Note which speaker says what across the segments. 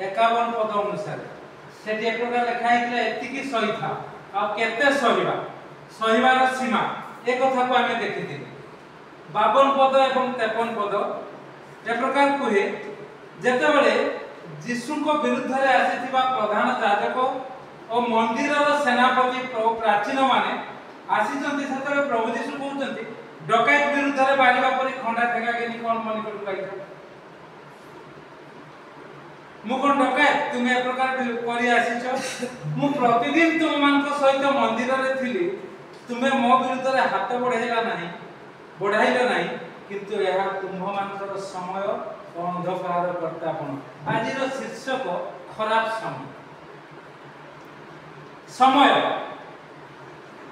Speaker 1: 51 पद अनुसार सेठी एक प्रकार लिखा है एतिकी सही था आ केते सहीबार सीमा ए कथा को आमे देखिथिले 52 पद एवं 53 पद ए प्रकार कहे जेते बेले यीशु को विरुद्ध रे आसीथिबा प्रधान याजक और मंदिर सेनापति प्राचीन माने आसीचंती सेतरे प्रभु यीशु कहउचंती डकैत विरुद्ध रे बारिबा परि खंडा ठेका केनी कोन मनि करू पाइछ मु कोन डकैत तुमे ए प्रकार करि आसीछ मु प्रतिदिन तुम मानक सहित मंदिर रे थिली तुमे मो विरुद्ध रे हाथ बढ़ाइला नाही किंतु यह तुम्भ मानकर समय अंधकार कर्तापन आजिर शीर्षक खराब समय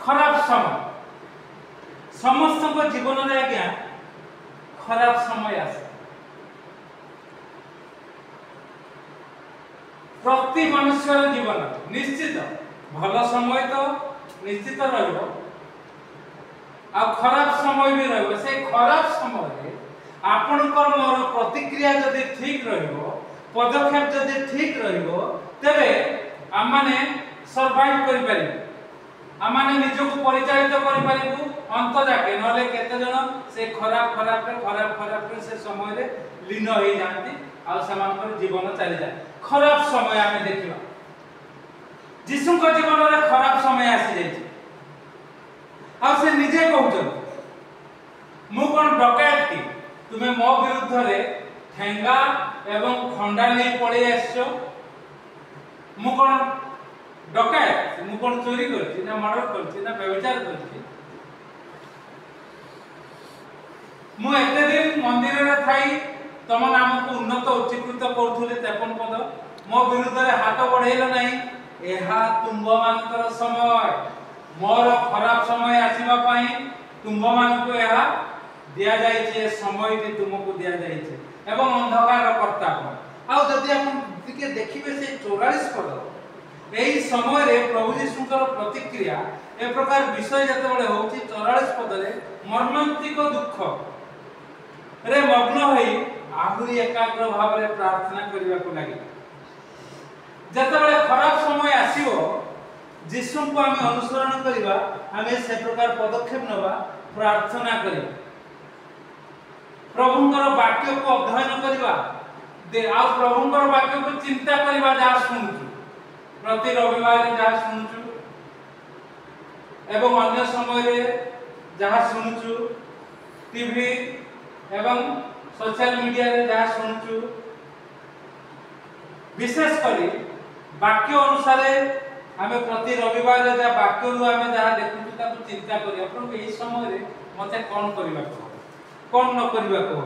Speaker 1: खराब समय समस्त जीवन रे आज्ञा खराब समय आसे प्रति मनुष्य जीवन निश्चित भल समय तो निश्चित रहिबो आ खराब समय भी रहिबो से खराब समय रे आपनकर मोर प्रतिक्रिया जदि ठीक रहिबो पदक्षेप जदि ठीक रहिबो तबे आमाने सर्वाइव करि परिबो आमाने निजको परिचालित करि परिबो अंत जाके नले केते जन से खराब से समय रे लीन होई जांती आ समानकर जीवन चली जाए खराब समय आमे देखिबा यीशु को जीवन रे खराब समय आसी जाय आ से निजे कहउछ मु कोन डकैत की तुमे मो विरुद्ध रे ठेंगा एवं खंडा नै पळे आछो मु कोन डकैत मु कोन चोरी करछि ना मर्डर करछि ना व्यभिचार करछि मु एते दिन मंदिर रे थाई तम नाम को उन्नत उच्चीकृत करथुले 53 पद मो विरुद्ध रे हाथ बढ़ेला नाही एहा तुंब मानकर समय मोर खराब समय आसीबा पई तुंब मान को एहा दिया जाय छे समय के तुमको दिया जाय छे एवं अंधकार कर्ता को आ जदि आपण दिके देखिबे से 44 पद एही समय रे प्रभु यीशुकर प्रतिक्रिया ए प्रकार विषय जते बळे होची 44 पद रे मर्मांतिक दुख रे मग्न होई आहुरी एकाग्र भाव रे प्रार्थना करिवा को लागि जते बळे खराब समय आसीबो यीशु को हम अनुसरण करिवा हमें से प्रकार पदक्षेप नबा प्रार्थना करिवा प्रभुंकर वाक्य को अध्ययन करिवा दे आ प्रभुंकर वाक्य को चिंता करिवा जा सुनुचु प्रति रविवार जा सुनुचु एवं अन्य समय रे जहा सुनुचु टीवी एवं सोशल मीडिया रे जा सुनुचु विशेष करी वाक्य अनुसार हमें प्रति रविवार जा वाक्य रु हमें जहा देखुचु ताको चिंता करिया प्रभु एही समय रे मते कोन करिवा कोन न करिवा को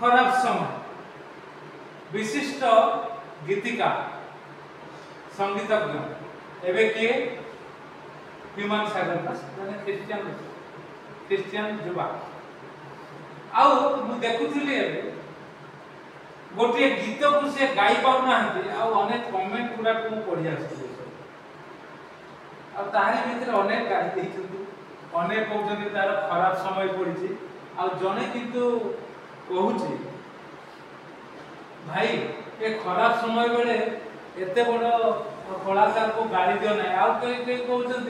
Speaker 1: खराब समय विशिष्ट गीतिका संगीतज्ञ एबे के ह्यूमन सागर माने क्रिश्चियन जुबा आउ मु देखुथली एबे गोटे गीत को से गाई पाउ नाहंती आउ अनेक कमेंट पूरा को पढि आछी आ ताहारी भीतर अनेक गाई देखिछु अनेक कहउछन तार खराब समय पड़िछि आ जने किंतु कहउछि भाई ए खराब समय बेले एते बड़ कलाकार को गाड़ी दियो नै आउ कई कहउछन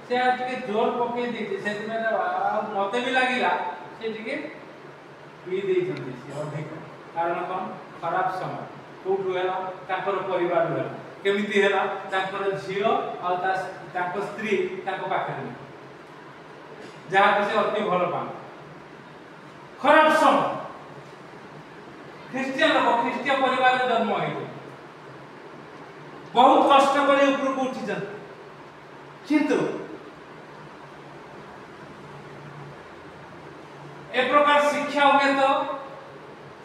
Speaker 1: से आ के जोर पके दैछि सेति में मते भी लागिला से टिके पी दैछन से अधिक कारण कोन खराब समय कोठु हेला ताकर परिवार हेला केमिति हेला ताकर झियो आ ताकर स्त्री ताको पाखरे जहा को से अति भल पा खराब समय ख्रिस्टियन परिवार में जन्म है बहुत कष्ट करे ऊपर को उठी जन किंतु ए प्रकार शिक्षा हुए तो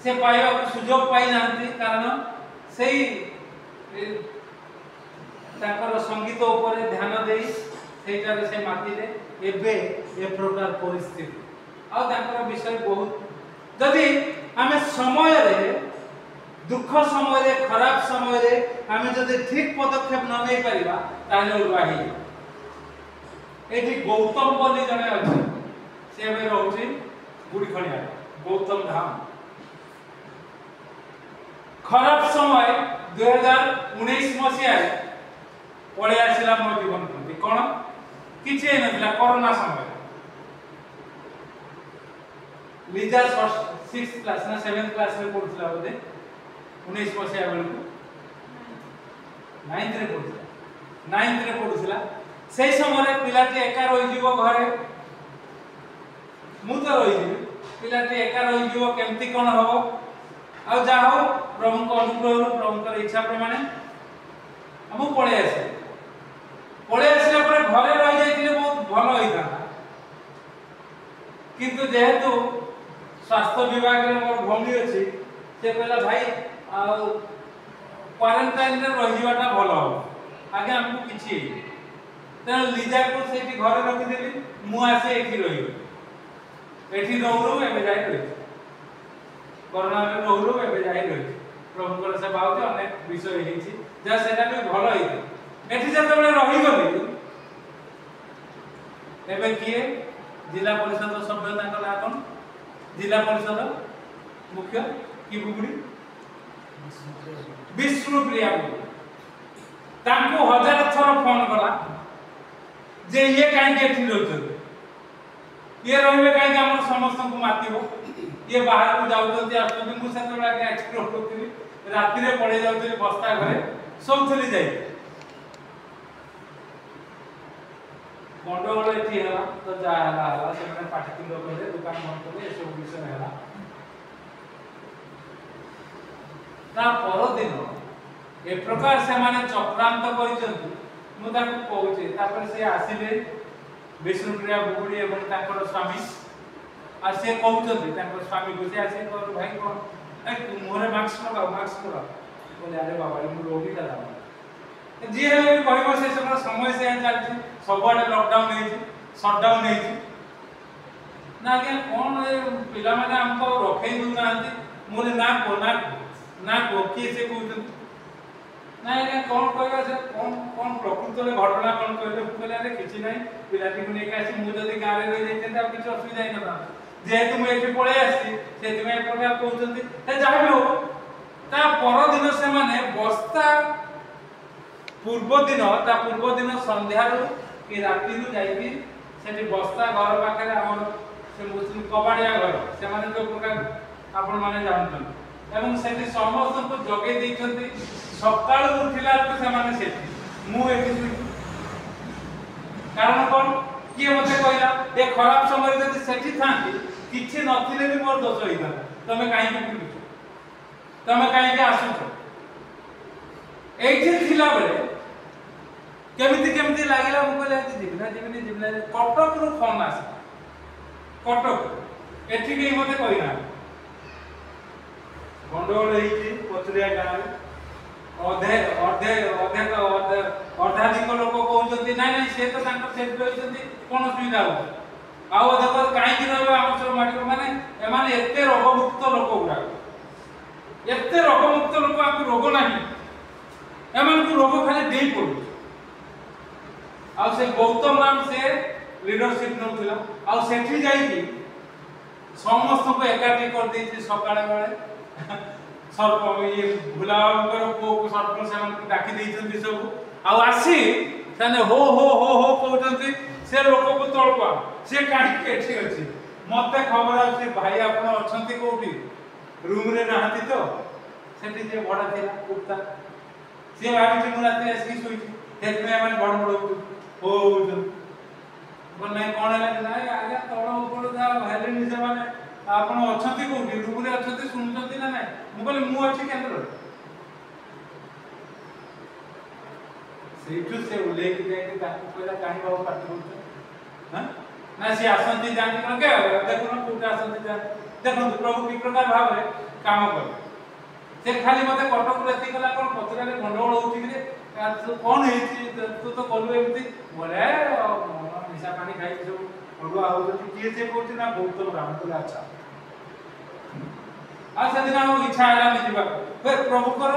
Speaker 1: से पाइबा को सुजोग पाई नांती कारण सेही ताकर संगीत ऊपर ध्यान देई सेटा रे से माटी रे एबे ए प्रकार परिस्थिति आ ताकर विषय बहुत जदि हमें समय रे दुख समय रे खराब समय रे हमें जदि ठीक पदक्षेप न नै परिबा ताने उलवाही एठी गौतम बोली जने अछि से में रहउछि गुडी खणिया गौतम धाम खराब समय 2000 2019 मसीहा पड़े आसला मो जीवन प्रति कौन किसी नथिला कोरोना समय लिजा 6th क्लास ना 7th क्लास में पढ़ुला बोले 19 मसीहा बेलू 9th रे पढ़ुला से समय पिलाटी एका रही जीव घरे मु तो रही पिलाटी एका रही जीव केमती कौन हम आ जा हो प्रभु को अनुग्रह प्रभु इच्छा प्रमाण हम पड़े आसला घरे रही जाइए बहुत भल होता किंतु जेहेतु स्वास्थ्य विभाग में मोर भौणी अच्छी से कहला भाई क्वारंटाइन रही भल हम आगे आमको किसी तेना लिजा को से घर रखीदेली मुझे ये रही रहू एवं जाए रही कोरोना में रहू एवं जाए रही प्रभुଙ୍କର सेवा होती अनेक विषय होती जहाँ से भी भल होती एठी जब रहीगली एवं किए जिला परिषद सभ्य ना कौन जिला परिषद मुख्य कि बुगुड़ी विष्णुप्रिया तांको 1000 थर फोन कला जे ये कहीं एठी रहते ये रही कहीं आम समस्त को मातिब ये बाहर को जाऊँगी आसुँच मुझे एक्सप्लोर करी राति पड़े जाऊँगी बस्ता घरे शोथली जा गंडगोल ये तो जहाँ से पाटितुंड कले दुकान बंद कले ये सब विषय है परदिन ए प्रकार से माने चक्रांत कर आसिले विष्णुप्रिया बुगुड़ी एवं स्वामी आ से कहते स्वामी को से भाई कौन मुहरे मास्क लगाओ बोले अरे बाबा मुझे रोगी था जी कह से समय से चलती सबुआड़े लॉकडाउन सटडाउन ना आज्ञा कौन पिला मैंने आमको रखे दूना मुझे ना को किए से कहते ना आज्ञा कौन कह कौन प्रकृत में घटना कौन कहते कहले अरे किसी ना पिलाटी को लेकर आसी मुझे गाँव में रही जाते किसी असुविधा ही ना जेहेतु मुझे पड़े आसी प्रकार कहते जहाँ भी हो परदिन से माने बस्ता पूर्व दिन संध्या कि राति जाइए बस्ता घर पाखे आम से मुस्लिम कबाड़िया घर से जो प्रकार आपण मैंने जानते एवं से समस्त को जगे देते सका उठिला से कारण कौन किए मत कहला ये खराब समय जब से था किसी नथिले भी मोर दोष होता तुम कहीं बुलुच तुम कहीं आसुच ये बेले केमिति केमिति लागिला मु कहले जीवना कटक रु फोन आस कटक एठी के मते कहिना गंडगोल हेची पचरिया गाँव अधाधिक लोक कहते ना ना से तो कौन असुविधा हो आधक कहीं रहा मेडिकल माने एत रोगमुक्त लोक गुड़ा एत रोगमुक्त लोक आपको रोग ना एम रोग खाली दे पड़ू से गौतम राम से लीडरशिप नौला आठी जा समस्त को एकाठी कर दे सका बेले सर्प ये भूला पुओ को सर्प से डाकी सब आसी हो हो हो हो कहते से लोक को तलुआ सी कहीं अच्छी मत खबर आए भाई आप कौटी रूम रे नहांती तो सेठी जे भड़ा थिला कुत्ता से भाभी मु रात आसिक शुई बड़ बड़ हो बोल नहीं कौन है ना आगे तल ऊपर जहाँ भाई से मैंने आपड़ अच्छा कौटी रूम रे अच्छा शुणुंट ना ना मुझे मुझे केन्द्र से ओल्लैक कहला कहीं बाबू पार्टी कर ना सी आसती जाती देखुन कौटे आसती देखो प्रभु कि प्रकार भाव में काम कले से खाली मत कटक ये गला कौन पचरा गंडगोल हो कौन तू तो कलु एमती बोले निशा पानी खाई सब अड़ुआ हो किए से कहते ना गौतम राम बोले अच्छा आज दिन इच्छा है प्रभु कर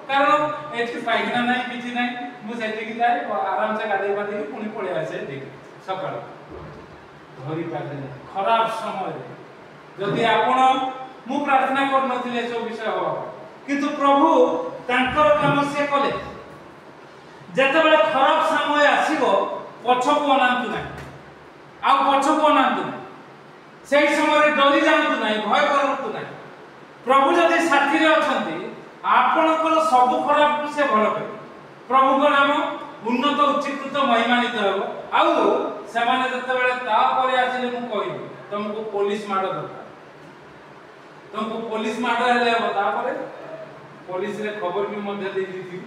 Speaker 1: कारण ये पाइखाना ना कि ना मुझे जाए आराम से गाधे पाधे पुणी पड़े आसे सका धरी पारे खराब समय जदि आपण मु प्रार्थना कर सब विषय हवा किंतु प्रभु तांकर काम से कले जेतेबेले खराब समय आसीबो पछकु अनांतु नाही आ पछकु अनांतु नाही सेही समय डरी जांतु नाही भय करंतु नाही प्रभु जदि साथी रे अछंती आपनकर सब खराब को से भलो करे प्रभु को नाम उन्नत उच्चीकृत महिमानित हो आउ से माने जेतेबेले ता परे आसीले मु कहिबी तुमको पुलिस मार दरकार तुमको पुलिस मार हेले हो ता परे पुलिस रे खबर भी मध्य दे दी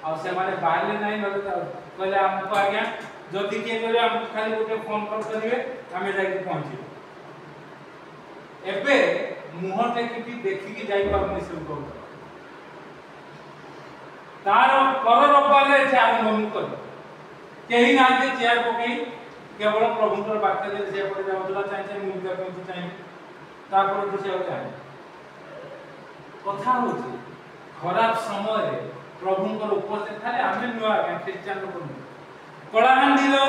Speaker 1: आ से माने बाहर नहीं नले कहले हमको आज्ञा जदि के करे हम खाली गोटे फोन कॉल करिवे हमें जाई पहुंची एबे मुह टेकी देखि की जाई पाबनी सब को तार पर रबारे एठे आरंभ कर केही नाते चेयर पकई केवल प्रभुकर वाक्य दे से पड़े जाउला चाहे मुद्दा को चाहे तापर तो से चाहे कथा होची खराब समय रे प्रभुकर उपस्थित थाले आमे नुआ क्रिश्चियन को कलाहांडी रो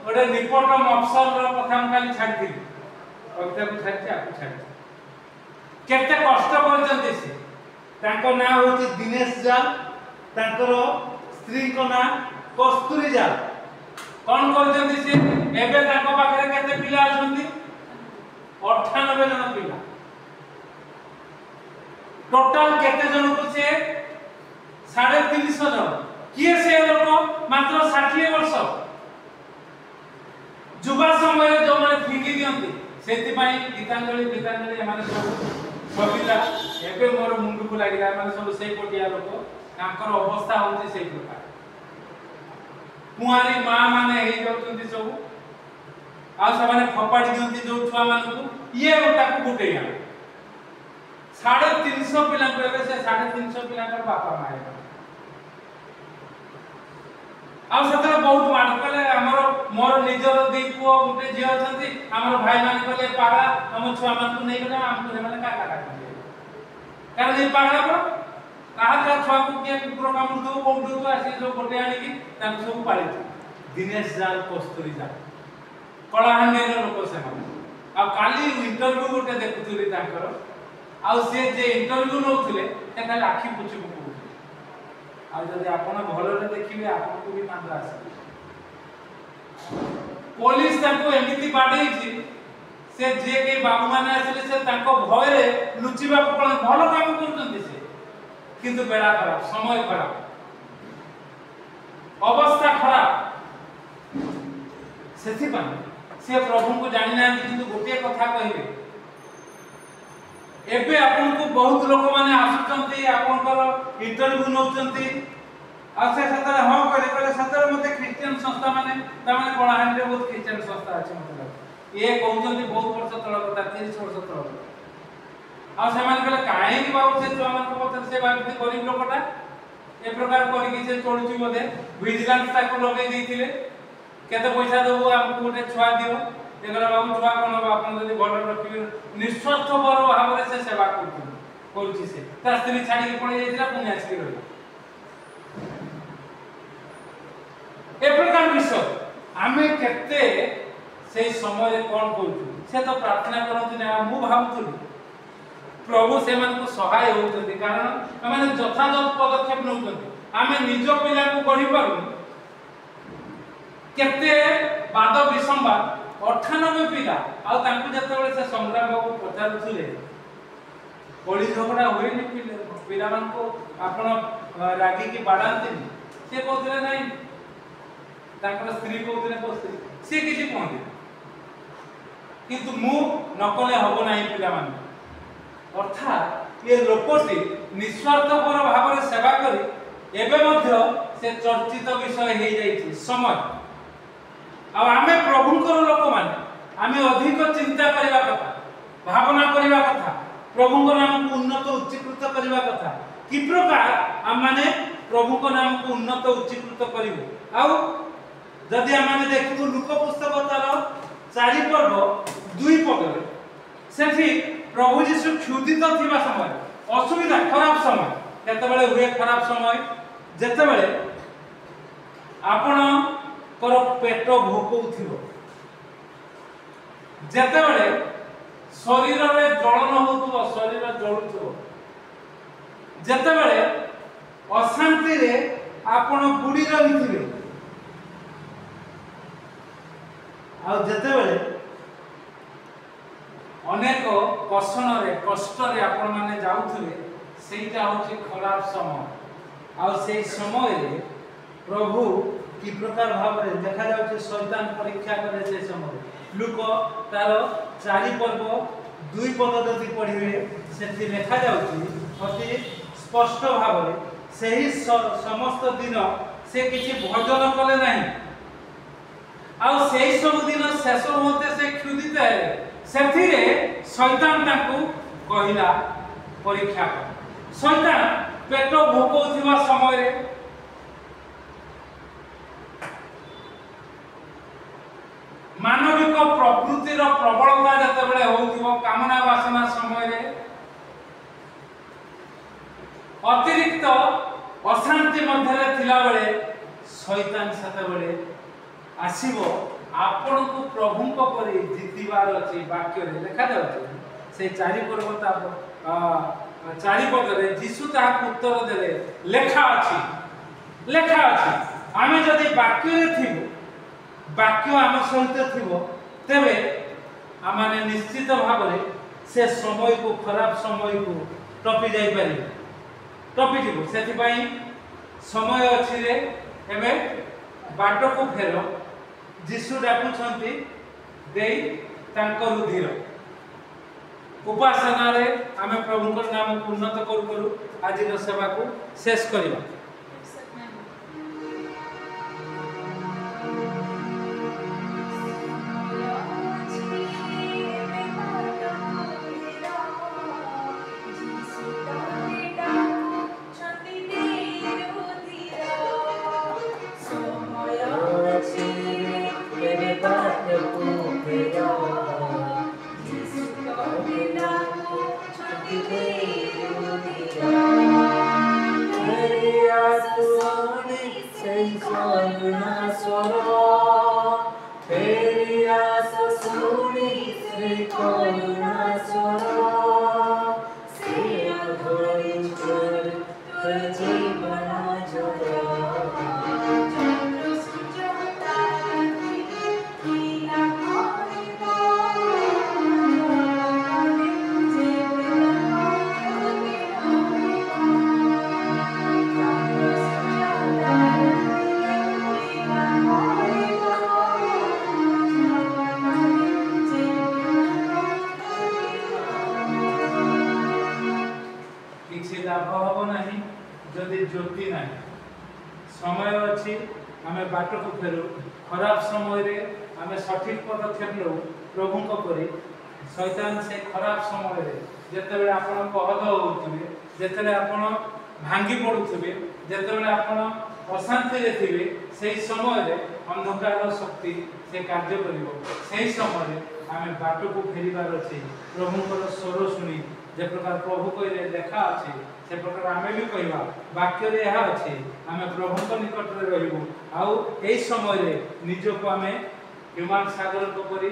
Speaker 1: ओडे निपट मफसल रो कथा हम खाली छाड़ दिली कविता को छाड़छि आपको छाड़छि केते कष्ट करजंती से तांको ना होची दिनेश जाल तांकर स्त्री को ना कस्तूरी जाल कोन करजंती से एबे तांको पाखरे केते पिला आछंती 98 जन पिला टोटल केते जन को से 350 जन किए से लोक मात्र 60 वर्ष जुबा समय जो माने फिंगी दियंती सेति पई गीतांजलि माने सब कविता एबे मोर मुंड को लागिला माने सब सेई कोटिया लोक तांकर अवस्था होती सेई प्रकार कुआरी मां माने हे जाउतंती सब आ सब माने फपाडी दियंती जो छुआ मान को ये ओटा को गुटेया 350 पिला को एबे से 350 पिला का बापा माए आ सतरे बहुत मान कले हमर मोर निजर दी पुओ गुटे जे अछंती हमर भाई मान कले पागला हम छुआ मान को नै गला हम को माने का कारण ये पागला पर कहा छुआ को के कुकुर काम दो कोन दो आसी जो गोटे आनी की तान सब पाले दिनेश जाल कस्तूरी जाल कलाहांडी रो लोक से आ काली इंटरव्यू गोटे देखुतली तांकर आ से जे इंटरव्यू नउथिले ते खाली आखी पुछि पुछि आ जदि आपण भलो रे देखिबे आपण को भी मानला आसी पुलिस ताको एमिति बाडई छी से जे के बाबू माने आसिले से ताको भय रे लुचिबा कोन भलो काम करतंती से किंतु बेड़ा खराब समय खराब अवस्था खराब सेथि पन से प्रभु को जानि ना किंतु गोटे कथा कहिबे एबे आपन को बहुत लोक माने आसुचंती आपनकर इंटरव्यू नउचंती आ से सतरे हां करे सतरे मते क्रिश्चियन संस्था माने ता माने कलाहांडी रे बहुत क्रिश्चियन संस्था अछि मतलब ये कहउचंती बहुत वर्ष तळ कथा 30 वर्ष तळ आ से माने कहले काहे कि बाबू से जो मन को पत्र से बात गरीब लोकटा ए प्रकार करी कि से चोलुची मधे विजिलेंस ताको लगे देथिले केते पैसा देबो हमको गोटे छुआ दियो एगरा बाबू छुआ कोन आपन जदि घर रखिबे निस्वार्थ पर भाव से सेवा करूची से ता स्त्री छाडी के पळे जाइतिला पुण्य आसी रही ए प्रकार विषय आमे केते से समय रे कोन करूछु से तो प्रार्थना करंती ना मु भाबुतुली प्रभु से मन को सहाय होउतंती कारण माने यथार्थ पदक्षेप नउतंती आमे निज पिला को गढी पारु केते वाद विसंवाद 98 पिला आ तांकु जतबेले से संग्राम बाबू पचारुथुले कोली झगड़ा होइनी पिला मान को आपण रागी की बाडांती से कहतले नाही तांकर स्त्री कहतले को स्त्री से किछि कहंती किंतु मु नकले हबो नाही पिला मान अर्थात ये लोकटी निस्वार्थ पर भाव रे सेवा करी एबे मध्य से चर्चित विषय हे जाईछि समय आ आमे प्रभुकर लोक माने आमे अधिक चिंता करबा कथा भावना करबा कथा प्रभुकर नाम को उन्नत उच्चीकृत करबा कथा कि प्रकार हम माने प्रभुकर नाम को उन्नत उच्चीकृत करिवो आ जदि हम माने देखु लुक पुस्तक तार 4 पर्व 2 पद सेठी प्रभु यीशु क्षुदित थिबा समय असुविधा खराब समय केतबेले हुए खराब समय जेतेबेले आपण कर पेट भोकउथिबो जेतेबेले शरीर रे जलन होतुबो शरीर जळुथुबो जेतेबेले अशांति रे आपण बुड़ी रही आते बेले अनेक कषण कष्ट आपण मैंने जाऊे सेटा हूँ खराब समय आई समय प्रभु कि प्रकार भाव में देखा जाए शैतान परीक्षा करे से समय लुक तार चारि पर्व 2 पद जदि पढ़े से देखा जाती स्पष्ट भाव में से ही समस्त दिन से किसी भजन कले नहीं आउ से सब दिन शेष होते से क्षुदित है से शैतान ताकू कहला परीक्षा कर शैतान पेट भोकौथिबा समय मानविक प्रकृतिर प्रबलता जतबेले होउथिबो कामना वासना समय अतिरिक्त अशांति मध्य थिला बेले शैतान सेतेबेले आसीबो आपण को प्रभु को परि जीतिबार अछि वाक्य रे देखा जाउछि से चारि पर्वता चारि पद रे यीशु ता उत्तर देले लेखा अछि आमे जदि वाक्य रे थिबो वाक्य आम सहित थिबो तेबे आमाने निश्चित भाव में से समय को खराब समय को टपी जाई पारि टपी जीवो सेति पई समय अछि रे एबे बाट को फेर यीशु डाकुछंती देई तांको रुधिर उपासना रे आमे प्रभु को नाम उन्नत करू आज सेवा को शेष करिबा ज्योति ना समय अच्छी आम बाट को फेरू खराब समय रे आम सठिक पदक्षेप लो प्रभु को परि शैतान से खराब समय रे जेतेबेले आपण कहद होउथिबे जेतेबेले आपण भांगी पडुथिबे जेतेबेले आपण अशांति रे थिबे सेही समय रे अंधकार शक्ति से कार्य करिवो सेही समय रे आम बाट को फेरिबार अछि प्रभु को स्वर सुनी जे प्रकार प्रभु कहले देखा अछि से प्रकार आमे भी कहवा वाक्य रे यह अछि आमे प्रभु को निकट रे रहबो आउ एई समय रे निज को आमे ह्यूमन सागर को परि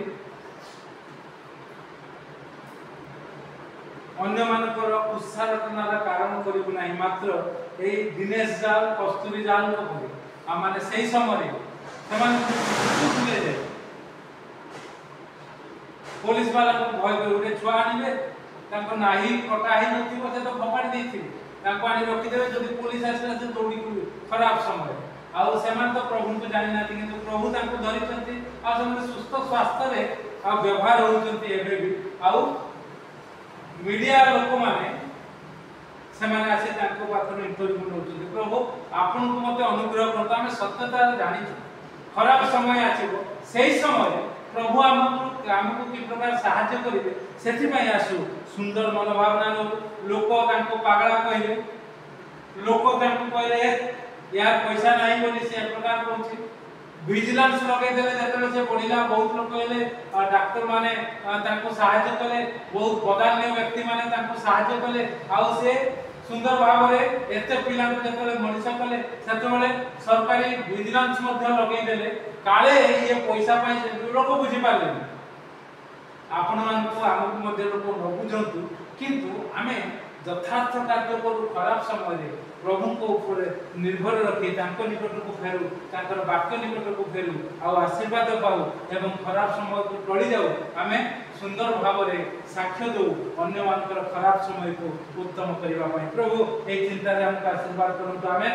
Speaker 1: अन्य मानकर उत्साहनार कारण करिबु नाही मात्र एई दिनेश जाल कस्तूरी जाल को परि आ माने सेही समय रे समान सुले जे पुलिस वाला को भय कर उठे छुआ आनिबे ताको नाही कटा ही नथिबो से तो फपाड़ी देथिबे ताको आनी रखि देबे जदि पुलिस आसला से दौड़ी को खराब समय आउ सेमान तो प्रभु को जानि नाथि किंतु प्रभु ताको धरिचंती आ समान सुस्थ स्वास्थ्य रे आ व्यवहार होचंती एबे भी आउ मीडिया लोक माने सेमाने आसे ताको पाखर इंटरव्यू नउचंती प्रभु आपन को मते अनुग्रह करतो हम सत्यता जानि खराब समय आछिबो सेही समय प्रभु हमको कि प्रकार साहाय्य करिवे सेथि पई आसु सुंदर मनोभावना लोक तांको पागला कहले लोक तांको कहले यार पैसा नाही बोली से प्रकार कोछि विजिलेंस लगे देले जेतले से पढिला बहुत लोक कहले डॉक्टर माने तांको सहायता कले बहुत बदान्य व्यक्ति माने तांको सहायता कले आउ से सुंदर भाव रे एते पिला को जेतले मनिषा कले सेतबेले सरकारी विजिलेंस मध्ये लगे देले काले ये पैसा पाई लोक बुझी पाले आपण मान को हमको मध्ये लोक न बुझंतु किंतु आमे ଯଥାର୍ଥ କାର୍ଯ୍ୟ କରୁ ଖରାପ ସମୟରେ ପ୍ରଭୁଙ୍କ ଉପରେ ନିର୍ଭର ରଖି ତାଙ୍କ ନିକଟକୁ ଫେରୁ ତାଙ୍କର ବାକ୍ୟ ନିକଟକୁ ଫେରୁ ଆଉ ଆଶୀର୍ବାଦ ପାଉ ଏବଂ ଖରାପ ସମୟକୁ ଟଳି ଯାଉ ଆମେ ସୁନ୍ଦର ଭାବରେ ସାକ୍ଷ୍ୟ ଦେଉ ଅନ୍ୟମାନଙ୍କର ଖରାପ ସମୟକୁ ଉତ୍ତମ କରିବା ପାଇଁ। ପ୍ରଭୁ ଏହି ଚିନ୍ତାରେ ଆମକୁ ଆଶୀର୍ବାଦ କରନ୍ତୁ। ଆମେ